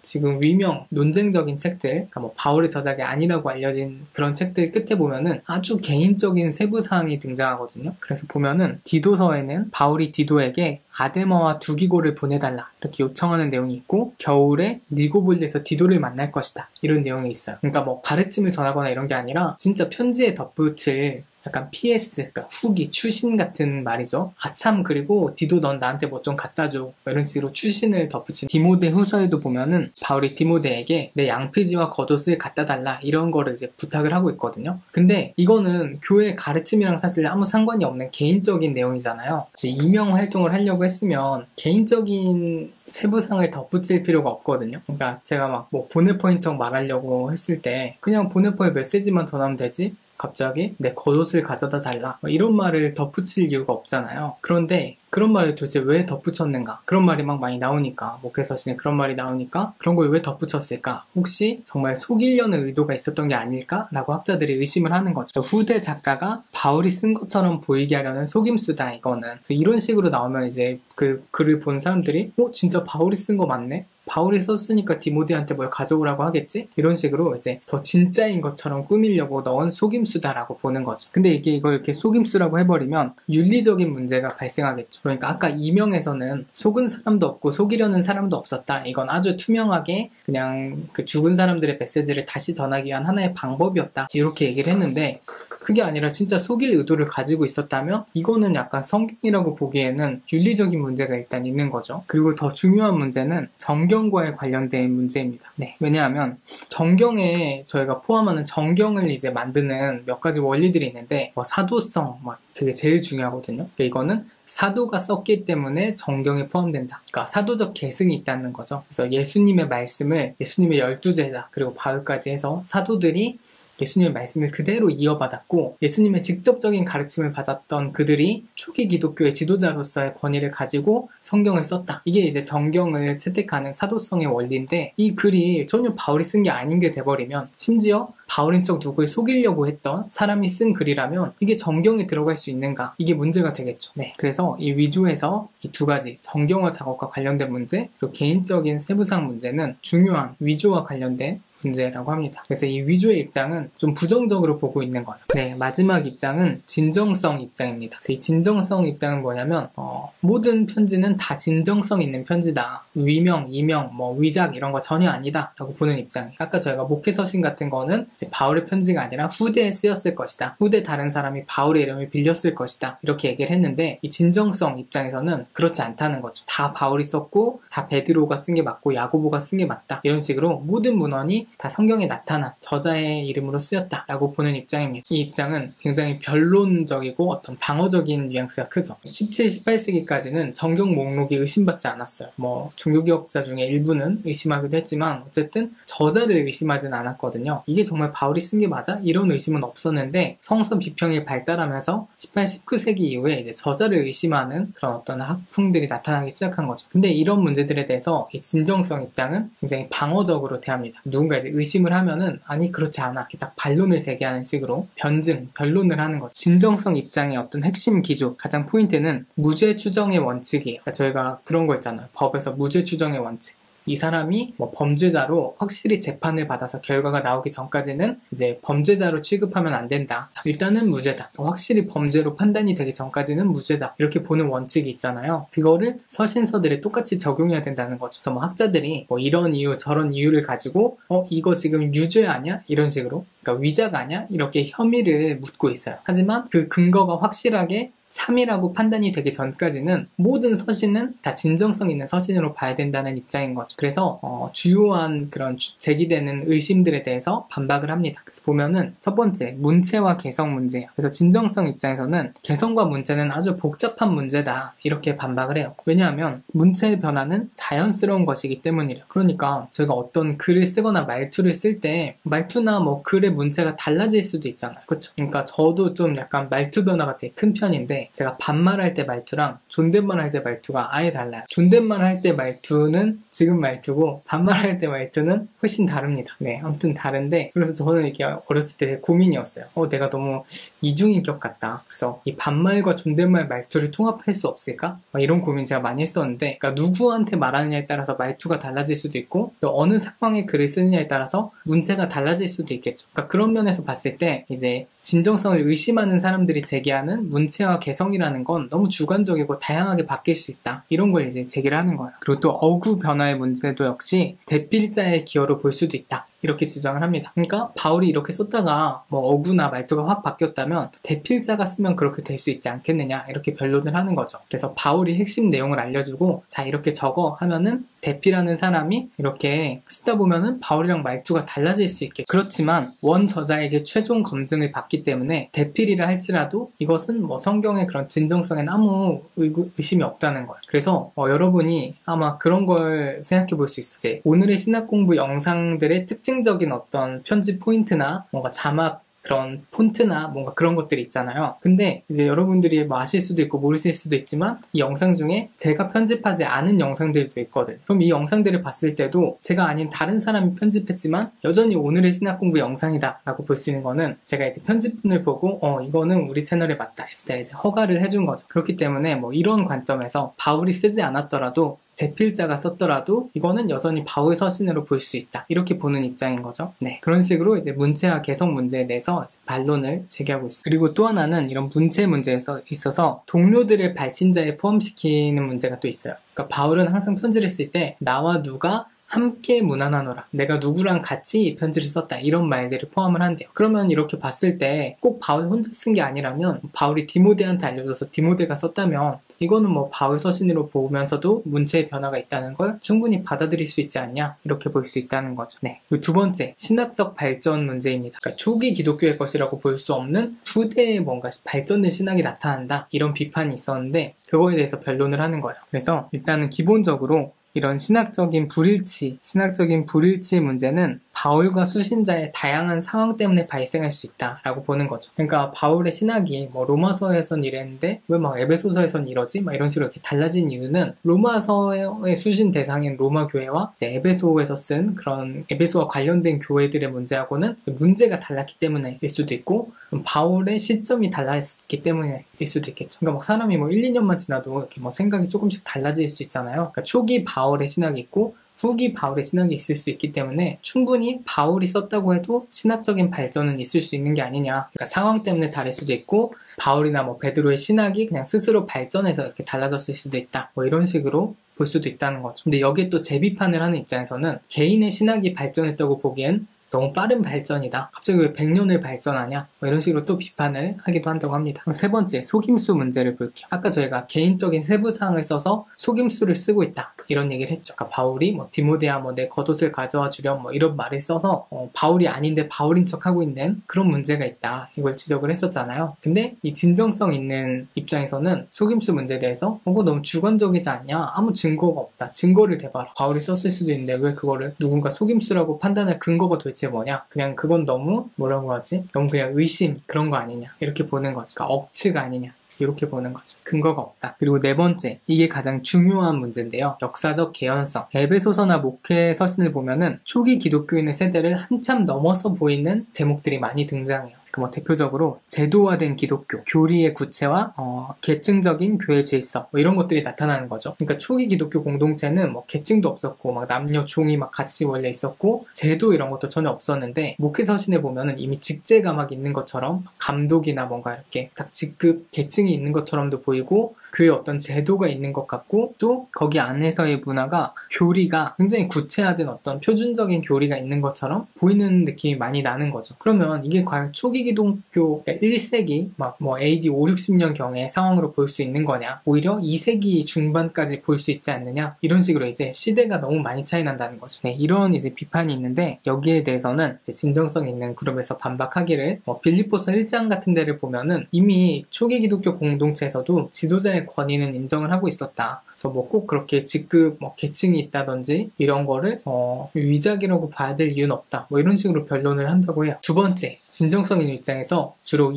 지금 위명 논쟁적인 책들, 그러니까 뭐 바울의 저작이 아니라고 알려진 그런 책들 끝에 보면은 아주 개인적인 세부사항이 등장하거든요. 그래서 보면은 디도서에는 바울이 디도에게 아데마와 두기고를 보내달라 이렇게 요청하는 내용이 있고 겨울에 니고볼리에서 디도를 만날 것이다 이런 내용이 있어요. 그러니까 뭐 가르침을 전하거나 이런 게 아니라 진짜 편지에 덧붙일 약간 PS, 그러니까 후기, 추신 같은 말이죠. 아참 그리고 디도 넌 나한테 뭐 좀 갖다 줘. 뭐 이런 식으로 추신을 덧붙인 디모데 후서에도 보면은 바울이 디모데에게 내 양피지와 겉옷을 갖다 달라 이런 거를 이제 부탁을 하고 있거든요. 근데 이거는 교회 가르침이랑 사실 아무 상관이 없는 개인적인 내용이잖아요. 이제 이명 활동을 하려고 했으면 개인적인 세부상을 덧붙일 필요가 없거든요. 그러니까 제가 막 뭐 보네포인청 말하려고 했을 때 그냥 보네포에 메시지만 전하면 되지 갑자기 내 겉옷을 가져다 달라 이런 말을 덧붙일 이유가 없잖아요. 그런데 그런 말을 도대체 왜 덧붙였는가? 그런 말이 막 많이 나오니까 목회서신에 그런 말이 나오니까 그런 걸 왜 덧붙였을까? 혹시 정말 속이려는 의도가 있었던 게 아닐까? 라고 학자들이 의심을 하는 거죠. 후대 작가가 바울이 쓴 것처럼 보이게 하려는 속임수다 이거는. 그래서 이런 식으로 나오면 이제 그 글을 본 사람들이 진짜 바울이 쓴 거 맞네? 바울이 썼으니까 디모데한테 뭘 가져오라고 하겠지? 이런 식으로 이제 더 진짜인 것처럼 꾸미려고 넣은 속임수다라고 보는 거죠. 근데 이걸 이렇게 속임수라고 해버리면 윤리적인 문제가 발생하겠죠. 그러니까 아까 이명에서는 속은 사람도 없고 속이려는 사람도 없었다. 이건 아주 투명하게 그냥 그 죽은 사람들의 메시지를 다시 전하기 위한 하나의 방법이었다. 이렇게 얘기를 했는데 그게 아니라 진짜 속일 의도를 가지고 있었다면 이거는 약간 성경이라고 보기에는 윤리적인 문제가 일단 있는 거죠. 그리고 더 중요한 문제는 정경과의 관련된 문제입니다. 네, 왜냐하면 정경에 저희가 포함하는 정경을 이제 만드는 몇 가지 원리들이 있는데 뭐 사도성 그게 제일 중요하거든요. 이거는 사도가 썼기 때문에 정경에 포함된다. 그러니까 사도적 계승이 있다는 거죠. 그래서 예수님의 말씀을 예수님의 12제자 그리고 바울까지 해서 사도들이 예수님의 말씀을 그대로 이어받았고 예수님의 직접적인 가르침을 받았던 그들이 초기 기독교의 지도자로서의 권위를 가지고 성경을 썼다. 이게 이제 정경을 채택하는 사도성의 원리인데 이 글이 전혀 바울이 쓴 게 아닌 게 돼버리면 심지어 바울인 척 누굴 속이려고 했던 사람이 쓴 글이라면 이게 정경에 들어갈 수 있는가? 이게 문제가 되겠죠. 네, 그래서 이 위조에서 이 두 가지 정경화 작업과 관련된 문제 그리고 개인적인 세부상 문제는 중요한 위조와 관련된 문제라고 합니다. 그래서 이 위조의 입장은 좀 부정적으로 보고 있는 거예요. 네, 마지막 입장은 진정성 입장입니다. 그래서 이 진정성 입장은 뭐냐면 모든 편지는 다 진정성 있는 편지다. 위명, 이명, 위작 이런 거 전혀 아니다 라고 보는 입장이에요. 아까 저희가 목회서신 같은 거는 이제 바울의 편지가 아니라 후대에 쓰였을 것이다. 후대 다른 사람이 바울의 이름을 빌렸을 것이다. 이렇게 얘기를 했는데 이 진정성 입장에서는 그렇지 않다는 거죠. 다 바울이 썼고 다 베드로가 쓴 게 맞고 야고보가 쓴 게 맞다. 이런 식으로 모든 문헌이 다 성경에 나타난 저자의 이름으로 쓰였다라고 보는 입장입니다. 이 입장은 굉장히 변론적이고 어떤 방어적인 뉘앙스가 크죠. 17, 18세기까지는 정경 목록이 의심받지 않았어요. 종교개혁자 중에 일부는 의심하기도 했지만 어쨌든 저자를 의심하진 않았거든요. 이게 정말 바울이 쓴 게 맞아? 이런 의심은 없었는데 성서 비평이 발달하면서 18, 19세기 이후에 이제 저자를 의심하는 그런 어떤 학풍들이 나타나기 시작한 거죠. 근데 이런 문제들에 대해서 이 진정성 입장은 굉장히 방어적으로 대합니다. 누군가 이제 의심을 하면은 아니 그렇지 않아 이렇게 딱 반론을 제기하는 식으로 변론을 하는 거죠. 진정성 입장의 어떤 핵심 기조 가장 포인트는 무죄 추정의 원칙이에요. 그러니까 저희가 그런 거 있잖아요. 법에서 무죄 추정의 원칙. 이 사람이 범죄자로 확실히 재판을 받아서 결과가 나오기 전까지는 이제 범죄자로 취급하면 안 된다. 일단은 무죄다. 확실히 범죄로 판단이 되기 전까지는 무죄다. 이렇게 보는 원칙이 있잖아요. 그거를 서신서들에 똑같이 적용해야 된다는 거죠. 그래서 학자들이 이런 이유 저런 이유를 가지고 이거 지금 유죄 아니야? 이런 식으로 그러니까 위작 아니야? 이렇게 혐의를 묻고 있어요. 하지만 그 근거가 확실하게 참이라고 판단이 되기 전까지는 모든 서신은 다 진정성 있는 서신으로 봐야 된다는 입장인 거죠. 그래서 주요한 그런 제기되는 의심들에 대해서 반박을 합니다. 그래서 보면은 첫 번째 문체와 개성 문제예요. 그래서 진정성 입장에서는 개성과 문체는 아주 복잡한 문제다 이렇게 반박을 해요. 왜냐하면 문체의 변화는 자연스러운 것이기 때문이래요. 그러니까 저희가 어떤 글을 쓰거나 말투를 쓸 때 말투나 글의 문체가 달라질 수도 있잖아요. 그렇죠? 그러니까 저도 좀 약간 말투 변화가 되게 큰 편인데 제가 반말할 때 말투랑 존댓말할 때 말투가 아예 달라요. 존댓말할 때 말투는 지금 말투고 반말할 때 말투는 훨씬 다릅니다. 네, 아무튼 다른데 그래서 저는 이게 어렸을 때 되게 고민이었어요. 내가 너무 이중인격 같다. 그래서 이 반말과 존댓말 말투를 통합할 수 없을까? 이런 고민 제가 많이 했었는데 그러니까 누구한테 말하느냐에 따라서 말투가 달라질 수도 있고 또 어느 상황에 글을 쓰느냐에 따라서 문체가 달라질 수도 있겠죠. 그러니까 그런 면에서 봤을 때 이제 진정성을 의심하는 사람들이 제기하는 문체와 개성이라는 건 너무 주관적이고 다양하게 바뀔 수 있다. 이런 걸 이제 제기를 하는 거예요. 그리고 또 어구 변화의 문제도 역시 대필자의 기여로 볼 수도 있다. 이렇게 주장을 합니다. 그러니까 바울이 이렇게 썼다가 어구나 말투가 확 바뀌었다면 대필자가 쓰면 그렇게 될 수 있지 않겠느냐 이렇게 변론을 하는 거죠. 그래서 바울이 핵심 내용을 알려주고 자 이렇게 적어 하면은 대필하는 사람이 이렇게 쓰다 보면은 바울이랑 말투가 달라질 수 있게 그렇지만 원 저자에게 최종 검증을 받기 때문에 대필이라 할지라도 이것은 성경의 그런 진정성에는 아무 의심이 없다는 거예요. 그래서 여러분이 아마 그런 걸 생각해 볼 수 있어요. 오늘의 신학 공부 영상들의 특징적인 어떤 편집 포인트나 뭔가 자막 그런 폰트나 뭔가 그런 것들이 있잖아요. 근데 이제 여러분들이 아실 수도 있고 모르실 수도 있지만 이 영상 중에 제가 편집하지 않은 영상들도 있거든요. 그럼 이 영상들을 봤을 때도 제가 아닌 다른 사람이 편집했지만 여전히 오늘의 신학 공부 영상이다 라고 볼 수 있는 거는 제가 이제 편집본을 보고 이거는 우리 채널에 맞다 해서 제가 이제 허가를 해준 거죠. 그렇기 때문에 이런 관점에서 바울이 쓰지 않았더라도 대필자가 썼더라도 이거는 여전히 바울 서신으로 볼 수 있다. 이렇게 보는 입장인 거죠. 네. 그런 식으로 이제 문체와 개성 문제에 대해서 반론을 제기하고 있습니다. 그리고 또 하나는 이런 문체 문제에 있어서 동료들을 발신자에 포함시키는 문제가 또 있어요. 그러니까 바울은 항상 편지를 쓸 때 나와 누가 함께 문안하노라. 내가 누구랑 같이 이 편지를 썼다. 이런 말들을 포함을 한대요. 그러면 이렇게 봤을 때 꼭 바울 혼자 쓴 게 아니라면 바울이 디모데한테 알려줘서 디모데가 썼다면 이거는 뭐 바울 서신으로 보면서도 문체의 변화가 있다는 걸 충분히 받아들일 수 있지 않냐, 이렇게 볼 수 있다는 거죠. 네. 그리고 두 번째, 신학적 발전 문제입니다. 그러니까 초기 기독교의 것이라고 볼 수 없는 후대에 뭔가 발전된 신학이 나타난다, 이런 비판이 있었는데 그거에 대해서 변론을 하는 거예요. 그래서 일단은 기본적으로 이런 신학적인 불일치 문제는 바울과 수신자의 다양한 상황 때문에 발생할 수 있다라고 보는 거죠. 그러니까 바울의 신학이 뭐 로마서에선 이랬는데 왜 막 에베소서에선 이러지? 막 이런 식으로 이렇게 달라진 이유는 로마서의 수신 대상인 로마 교회와 이제 에베소에서 쓴 그런 에베소와 관련된 교회들의 문제하고는 문제가 달랐기 때문에일 수도 있고, 바울의 시점이 달랐기 때문일 수도 있겠죠. 그러니까 막 사람이 뭐 1, 2년만 지나도 이렇게 뭐 생각이 조금씩 달라질 수 있잖아요. 그러니까 초기 바울의 신학이 있고 후기 바울의 신학이 있을 수 있기 때문에 충분히 바울이 썼다고 해도 신학적인 발전은 있을 수 있는 게 아니냐. 그러니까 상황 때문에 다를 수도 있고 바울이나 뭐 베드로의 신학이 그냥 스스로 발전해서 이렇게 달라졌을 수도 있다. 뭐 이런 식으로 볼 수도 있다는 거죠. 근데 여기에 또 재비판을 하는 입장에서는 개인의 신학이 발전했다고 보기엔 너무 빠른 발전이다. 갑자기 왜 100년을 발전하냐? 뭐 이런 식으로 또 비판을 하기도 한다고 합니다. 그럼 세 번째, 속임수 문제를 볼게요. 아까 저희가 개인적인 세부사항을 써서 속임수를 쓰고 있다, 이런 얘기를 했죠. 그러니까 바울이 뭐 디모데야 뭐 내 겉옷을 가져와 주렴 뭐 이런 말을 써서 바울이 아닌데 바울인 척하고 있는 그런 문제가 있다, 이걸 지적을 했었잖아요. 근데 이 진정성 있는 입장에서는 속임수 문제에 대해서 그거 너무 주관적이지 않냐? 아무 증거가 없다. 증거를 대봐라. 바울이 썼을 수도 있는데 왜 그거를 누군가 속임수라고 판단할 근거가 도대체 뭐냐? 그냥 그건 너무 뭐라고 하지? 너무 그냥 의심 그런 거 아니냐, 이렇게 보는 거죠. 그러니까 억측가 아니냐, 이렇게 보는 거죠. 근거가 없다. 그리고 네 번째, 이게 가장 중요한 문제인데요. 역사적 개연성. 에베소서나 목회 서신을 보면은 초기 기독교인의 세대를 한참 넘어서 보이는 대목들이 많이 등장해요. 뭐 대표적으로 제도화된 기독교, 교리의 구체화, 계층적인 교회 질서, 뭐 이런 것들이 나타나는 거죠. 그러니까 초기 기독교 공동체는 뭐 계층도 없었고 막 남녀 종이 막 같이 원래 있었고 제도 이런 것도 전혀 없었는데 목회 서신에 보면은 이미 직제가 막 있는 것처럼 감독이나 뭔가 이렇게 딱 직급 계층이 있는 것처럼도 보이고 교회에 어떤 제도가 있는 것 같고 또 거기 안에서의 문화가 교리가 굉장히 구체화된 어떤 표준적인 교리가 있는 것처럼 보이는 느낌이 많이 나는 거죠. 그러면 이게 과연 초기 기독교 1세기 막 뭐 AD 5, 60년 경의 상황으로 볼 수 있는 거냐, 오히려 2세기 중반까지 볼 수 있지 않느냐, 이런 식으로 이제 시대가 너무 많이 차이 난다는 거죠. 네, 이런 이제 비판이 있는데 여기에 대해서는 이제 진정성 있는 그룹에서 반박하기를 빌립보서 1장 같은 데를 보면은 이미 초기 기독교 공동체에서도 지도자의 권위는 인정을 하고 있었다. 그래서 뭐 꼭 그렇게 직급 계층이 있다든지 이런 거를 위작이라고 봐야 될 이유는 없다, 뭐 이런 식으로 변론을 한다고 해요. 두 번째, 진정성 있는 입장에서 주로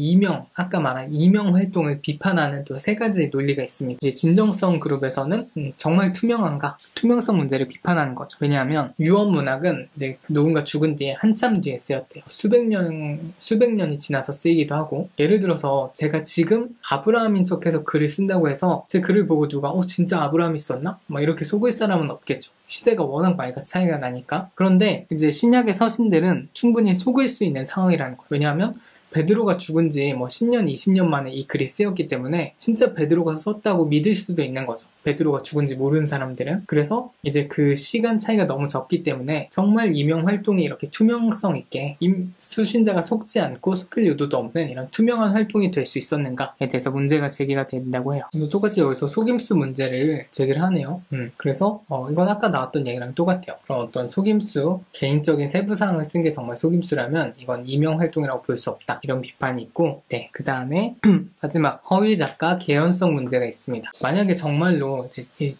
아까 말한 이명 활동을 비판하는 또 세 가지 논리가 있습니다. 이제 진정성 그룹에서는 정말 투명한가? 투명성 문제를 비판하는 거죠. 왜냐하면 유언 문학은 이제 누군가 죽은 뒤에 한참 뒤에 쓰였대요. 수백 년이 지나서 쓰이기도 하고, 예를 들어서 제가 지금 아브라함인 척해서 글을 쓴다고 해서 제 글을 보고 누가 진짜 아브라함이 썼나? 막 이렇게 속을 사람은 없겠죠. 시대가 워낙 많이 차이가 나니까. 그런데 이제 신약의 서신들은 충분히 속을 수 있는 상황이라는 거예요. 왜냐하면 베드로가 죽은 지 10년, 20년 만에 이 글이 쓰였기 때문에 진짜 베드로가 썼다고 믿을 수도 있는 거죠. 베드로가 죽은지 모르는 사람들은. 그래서 이제 그 시간 차이가 너무 적기 때문에 정말 이명 활동이 이렇게 투명성 있게 수신자가 속지 않고 속일 의도도 없는 이런 투명한 활동이 될 수 있었는가에 대해서 문제가 제기가 된다고 해요. 그래서 똑같이 여기서 속임수 문제를 제기를 하네요. 그래서 이건 아까 나왔던 얘기랑 똑같아요. 그런 어떤 속임수, 개인적인 세부사항을 쓴 게 정말 속임수라면 이건 이명 활동이라고 볼 수 없다, 이런 비판이 있고, 네, 그 다음에 마지막 허위 작가 개연성 문제가 있습니다. 만약에 정말로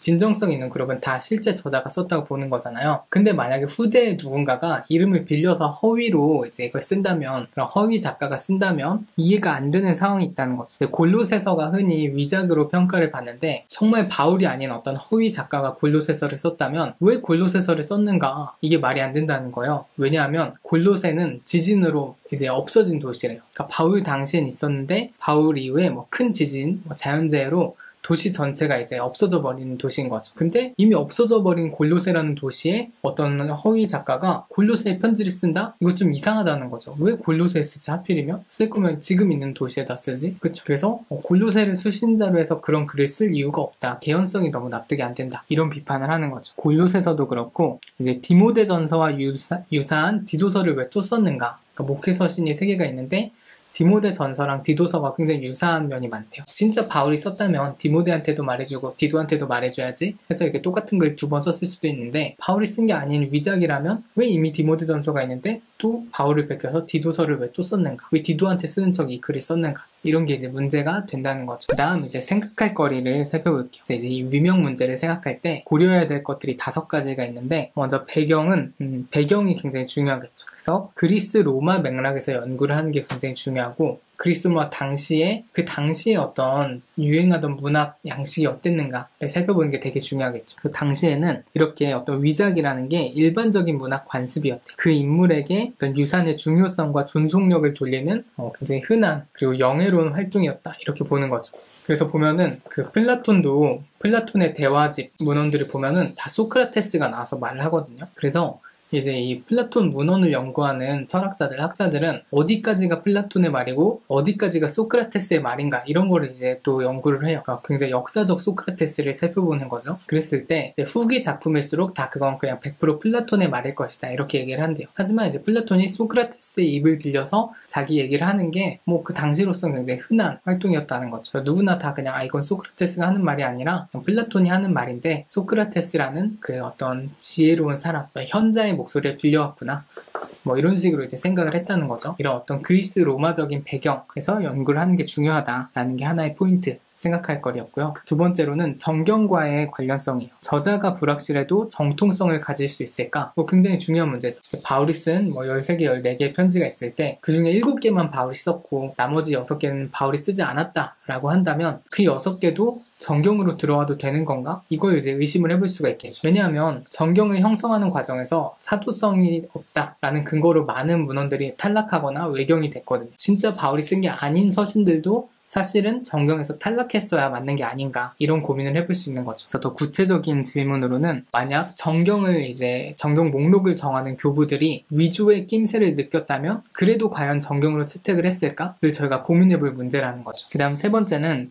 진정성 있는 그룹은 다 실제 저자가 썼다고 보는 거잖아요. 근데 만약에 후대에 누군가가 이름을 빌려서 허위로 이제 이걸 쓴다면, 그런 허위 작가가 쓴다면 이해가 안 되는 상황이 있다는 거죠. 골로새서가 흔히 위작으로 평가를 받는데 정말 바울이 아닌 어떤 허위 작가가 골로새서를 썼다면 왜 골로새서를 썼는가, 이게 말이 안 된다는 거예요. 왜냐하면 골로새는 지진으로 이제 없어진 도시래요. 그러니까 바울 당시엔 있었는데 바울 이후에 큰 지진, 자연재해로 도시 전체가 이제 없어져 버리는 도시인 거죠. 근데 이미 없어져 버린 골로새라는 도시에 어떤 허위 작가가 골로새의 편지를 쓴다? 이거 좀 이상하다는 거죠. 왜 골로새에 쓰지? 하필이면? 쓸 거면 지금 있는 도시에다 쓰지? 그쵸? 그래서 골로새를 수신자로 해서 그런 글을 쓸 이유가 없다. 개연성이 너무 납득이 안 된다. 이런 비판을 하는 거죠. 골로새서도 그렇고 이제 디모데전서와 유사한 디도서를 왜 또 썼는가? 그러니까 목회서신이 3개가 있는데 디모데 전서랑 디도서가 굉장히 유사한 면이 많대요. 진짜 바울이 썼다면 디모데한테도 말해주고 디도한테도 말해줘야지 해서 이렇게 똑같은 글 2번 썼을 수도 있는데 바울이 쓴 게 아닌 위작이라면 왜 이미 디모데 전서가 있는데 또 바울을 베껴서 디도서를 왜 또 썼는가? 왜 디도한테 쓰는 척 이 글을 썼는가? 이런 게 이제 문제가 된다는 거죠. 그 다음 이제 생각할 거리를 살펴볼게요. 이제 이 위명 문제를 생각할 때 고려해야 될 것들이 5가지가 있는데 먼저 배경이 굉장히 중요하겠죠. 그래서 그리스 로마 맥락에서 연구를 하는 게 굉장히 중요하고 그리스 로마 당시에 그 당시에 어떤 유행하던 문학 양식이 어땠는가를 살펴보는 게 되게 중요하겠죠. 그 당시에는 이렇게 어떤 위작이라는 게 일반적인 문학 관습이었대요. 그 인물에게 어떤 유산의 중요성과 존속력을 돌리는 굉장히 흔한 그리고 영예로운 활동이었다 이렇게 보는 거죠. 그래서 보면은 그 플라톤의 대화집 문헌들을 보면은 다 소크라테스가 나와서 말을 하거든요. 그래서 이제 이 플라톤 문헌을 연구하는 학자들은 어디까지가 플라톤의 말이고 어디까지가 소크라테스의 말인가 이런 거를 이제 또 연구를 해요. 그러니까 굉장히 역사적 소크라테스를 살펴보는 거죠. 그랬을 때 후기 작품일수록 다 그건 그냥 100% 플라톤의 말일 것이다 이렇게 얘기를 한대요. 하지만 이제 플라톤이 소크라테스의 입을 빌려서 자기 얘기를 하는 게 뭐 그 당시로서는 굉장히 흔한 활동이었다는 거죠. 누구나 다 그냥 이건 소크라테스가 하는 말이 아니라 플라톤이 하는 말인데 소크라테스라는 그 어떤 지혜로운 사람, 현자의 목소리를 빌려왔구나. 뭐 이런 식으로 이제 생각을 했다는 거죠. 이런 어떤 그리스 로마적인 배경에서 연구를 하는 게 중요하다라는 게 하나의 포인트. 생각할 거리였고요. 2번째로는 정경과의 관련성이에요. 저자가 불확실해도 정통성을 가질 수 있을까? 굉장히 중요한 문제죠. 바울이 쓴 13개, 14개의 편지가 있을 때 그 중에 7개만 바울이 썼고 나머지 6개는 바울이 쓰지 않았다라고 한다면 그 6개도 정경으로 들어와도 되는 건가? 이걸 이제 의심을 해볼 수가 있겠죠. 왜냐하면 정경을 형성하는 과정에서 사도성이 없다라는 근거로 많은 문헌들이 탈락하거나 외경이 됐거든요. 진짜 바울이 쓴 게 아닌 서신들도 사실은 정경에서 탈락했어야 맞는 게 아닌가 이런 고민을 해볼 수 있는 거죠. 그래서 더 구체적인 질문으로는 만약 정경 목록을 정하는 교부들이 위조의 낌새를 느꼈다면 그래도 과연 정경으로 채택을 했을까를 저희가 고민해볼 문제라는 거죠. 그 다음 3번째는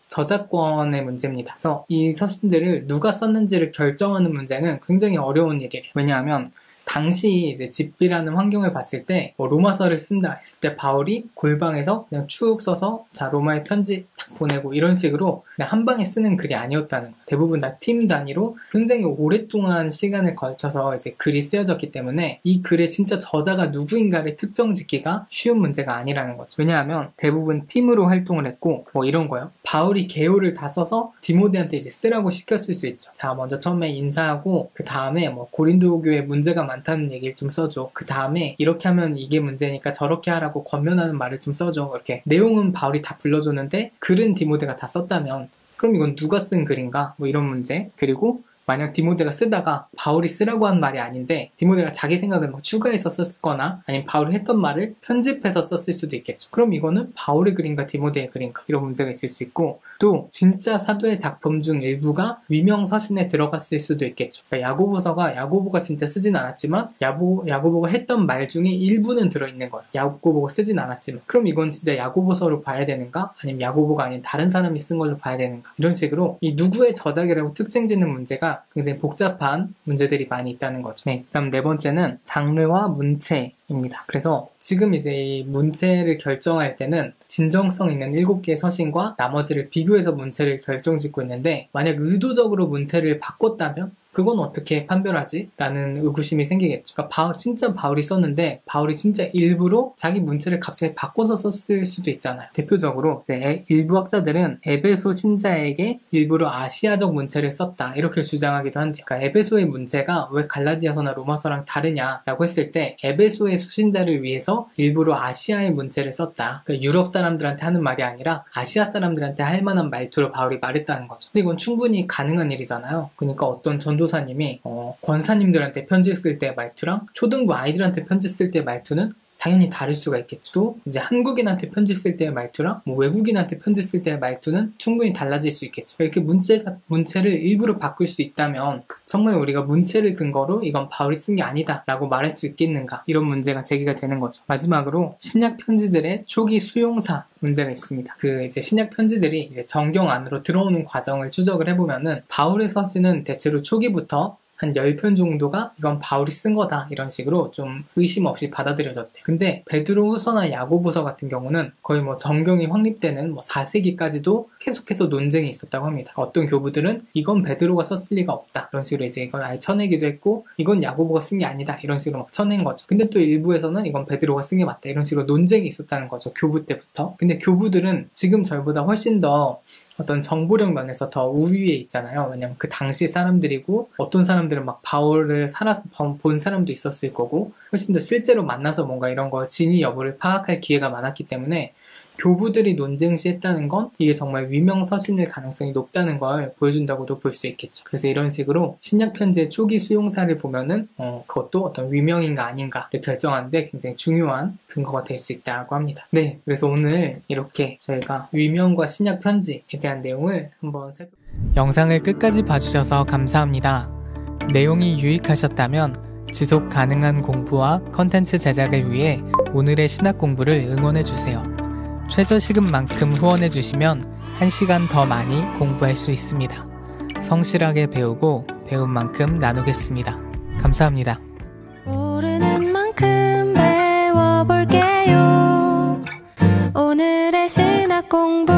저작권의 문제입니다. 그래서 이 서신들을 누가 썼는지를 결정하는 문제는 굉장히 어려운 일이에요. 왜냐하면 당시 이제 집비라는 환경을 봤을 때 로마서를 쓴다 했을 때 바울이 골방에서 그냥 쭉 써서 자 로마의 편지 딱 보내고 이런 식으로 그냥 한 방에 쓰는 글이 아니었다는 거예요. 대부분 다 팀 단위로 굉장히 오랫동안 시간을 걸쳐서 이제 글이 쓰여졌기 때문에 이 글의 진짜 저자가 누구인가를 특정짓기가 쉬운 문제가 아니라는 거죠. 왜냐하면 대부분 팀으로 활동을 했고 뭐 이런 거요. 바울이 개요를 다 써서 디모데한테 이제 쓰라고 시켰을 수 있죠. 자 먼저 처음에 인사하고 그 다음에 뭐 고린도 교회 문제가 많다는 얘기를 좀 써줘. 그 다음에 이렇게 하면 이게 문제니까 저렇게 하라고 권면하는 말을 좀 써줘. 이렇게 내용은 바울이 다 불러줬는데 글은 디모데가 다 썼다면 그럼 이건 누가 쓴 글인가? 뭐 이런 문제. 그리고 만약 디모데가 쓰다가 바울이 쓰라고 한 말이 아닌데 디모데가 자기 생각을 막 추가해서 썼거나 아니면 바울이 했던 말을 편집해서 썼을 수도 있겠죠. 그럼 이거는 바울의 글인가 디모데의 글인가 이런 문제가 있을 수 있고 또 진짜 사도의 작품 중 일부가 위명 서신에 들어갔을 수도 있겠죠. 그러니까 야고보가 진짜 쓰진 않았지만 야고보가 했던 말 중에 일부는 들어있는 거예요. 야고보가 쓰진 않았지만 그럼 이건 진짜 야고보서로 봐야 되는가? 아니면 야고보가 아닌 다른 사람이 쓴 걸로 봐야 되는가? 이런 식으로 이 누구의 저작이라고 특징 짓는 문제가 굉장히 복잡한 문제들이 많이 있다는 거죠. 네, 그다음 4번째는 장르와 문체입니다. 그래서 지금 이제 이 문체를 결정할 때는 진정성 있는 7개의 서신과 나머지를 비교해서 문체를 결정짓고 있는데 만약 의도적으로 문체를 바꿨다면 그건 어떻게 판별하지? 라는 의구심이 생기겠죠. 그러니까 진짜 바울이 썼는데 바울이 진짜 일부러 자기 문체를 갑자기 바꿔서 썼을 수도 있잖아요. 대표적으로 이제 일부 학자들은 에베소 신자에게 일부러 아시아적 문체를 썼다 이렇게 주장하기도 한대요. 그러니까 에베소의 문체가 왜 갈라디아서나 로마서랑 다르냐라고 했을 때 에베소의 수신자를 위해서 일부러 아시아의 문체를 썼다. 그러니까 유럽 사람들한테 하는 말이 아니라 아시아 사람들한테 할 만한 말투로 바울이 말했다는 거죠. 근데 이건 충분히 가능한 일이잖아요. 그러니까 어떤 전도사님이 권사님들한테 편지 쓸 때 말투랑 초등부 아이들한테 편지 쓸 때 말투는 당연히 다를 수가 있겠죠. 또 이제 한국인한테 편지 쓸 때의 말투랑 뭐 외국인한테 편지 쓸 때의 말투는 충분히 달라질 수 있겠죠. 이렇게 문체를 일부러 바꿀 수 있다면 정말 우리가 문체를 근거로 이건 바울이 쓴 게 아니다 라고 말할 수 있겠는가, 이런 문제가 제기가 되는 거죠. 마지막으로 신약 편지들의 초기 수용사 문제가 있습니다. 그 이제 신약 편지들이 이제 정경 안으로 들어오는 과정을 추적을 해보면은 바울의 서신은 대체로 초기부터 한 10편 정도가 이건 바울이 쓴 거다 이런 식으로 좀 의심 없이 받아들여졌대요. 근데 베드로후서나 야고보서 같은 경우는 거의 뭐 정경이 확립되는 뭐 4세기까지도 계속해서 논쟁이 있었다고 합니다. 어떤 교부들은 이건 베드로가 썼을 리가 없다 이런 식으로 이제 이걸 아예 쳐내기도 했고, 이건 야고보가 쓴 게 아니다 이런 식으로 막 쳐낸 거죠. 근데 또 일부에서는 이건 베드로가 쓴 게 맞다 이런 식으로 논쟁이 있었다는 거죠, 교부 때부터. 근데 교부들은 지금 저희보다 훨씬 더 어떤 정보력 면에서 더 우위에 있잖아요. 왜냐면 그 당시 사람들이고, 어떤 사람들은 막 바울을 살아서 본 사람도 있었을 거고, 훨씬 더 실제로 만나서 뭔가 이런 거 진위 여부를 파악할 기회가 많았기 때문에 교부들이 논쟁시 했다는 건 이게 정말 위명서신일 가능성이 높다는 걸 보여준다고도 볼 수 있겠죠. 그래서 이런 식으로 신약 편지의 초기 수용사를 보면은 그것도 어떤 위명인가 아닌가를 결정하는데 굉장히 중요한 근거가 될 수 있다고 합니다. 네, 그래서 오늘 이렇게 저희가 위명과 신약 편지에 대한 내용을 한번 살펴볼게요. 영상을 끝까지 봐주셔서 감사합니다. 내용이 유익하셨다면 지속 가능한 공부와 컨텐츠 제작을 위해 오늘의 신학 공부를 응원해주세요. 최저시급만큼 후원해주시면 1시간 더 많이 공부할 수 있습니다. 성실하게 배우고 배운 만큼 나누겠습니다. 감사합니다. 모르는 만큼 배워볼게요. 오늘의 신학 공부